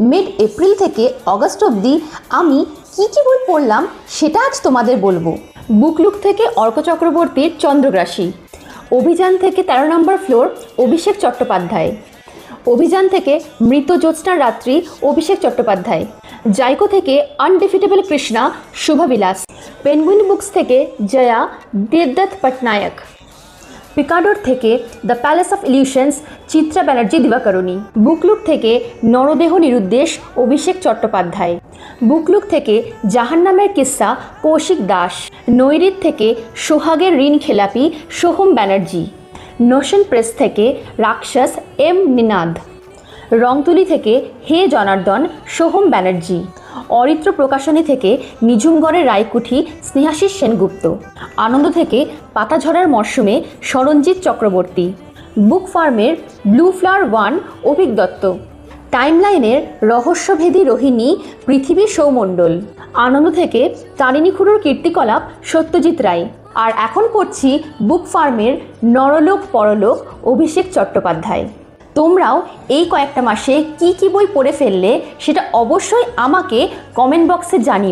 Mid April থেকে August অবধি আমি কী কী বই পড়লাম সেটা আজ তোমাদের বলবো। বুকলুক থেকে অর্ক চক্রবর্তীর চন্দ্রগ্রাসী, অভিযান থেকে 13 নম্বর ফ্লোর অভিষেক চট্টোপাধ্যায়, অভিযান থেকে মৃত জ্যোৎস্নার রাত্রি অভিষেক চট্টোপাধ্যায়, জাইকো থেকে আনডিফিটেবল কৃষ্ণা শুভবিলাস, পেনগুইন বুকস থেকে জয়া দেবদত্ত পটনায়ক, পিকাডোর থেকে the Palace of Illusions Chitra Banerjee Divakaruni, বুকলুক থেকে নরদেহ নিরুদ্দেশ অভিষেক চট্টোপাধ্যায়, বুকলুক থেকে জাহান্নামের কিস্সা কৌশিক দাস, নৈরিত থেকে সোহাগের ঋণ খেলাপি সোহম ব্যানার্জি, নোশন প্রেস থেকে রাক্ষস এম নিনাদ, রংতুলি থেকে হে জনার্দন সোহম ব্যানার্জি, অরিত্র প্রকাশনী থেকে নিঝুমগড়ের রায়কুঠি স্নেহাশিস সেনগুপ্ত, আনন্দ থেকে পাতাঝরার মরশুমে সরঞ্জিৎ চক্রবর্তী, বুক ফার্মের ব্লু ফ্লাওয়ার 1 অভিক দত্ত, টাইমলাইনের রহস্যভেদী রোহিণী পৃথিবী সৌমণ্ডল, আনন্দ থেকে তারিণী খুড়োর কীর্তিকলাপ সত্যজিৎ রায়। আর এখন পড়ছি বুক ফার্মের নরলোক পরলোক অভিষেক চট্টোপাধ্যায়। তোমরাও এই কয়েকটা মাসে কি কি বই পড়ে ফেললে সেটা অবশ্যই আমাকে কমেন্ট বক্সে জানিও।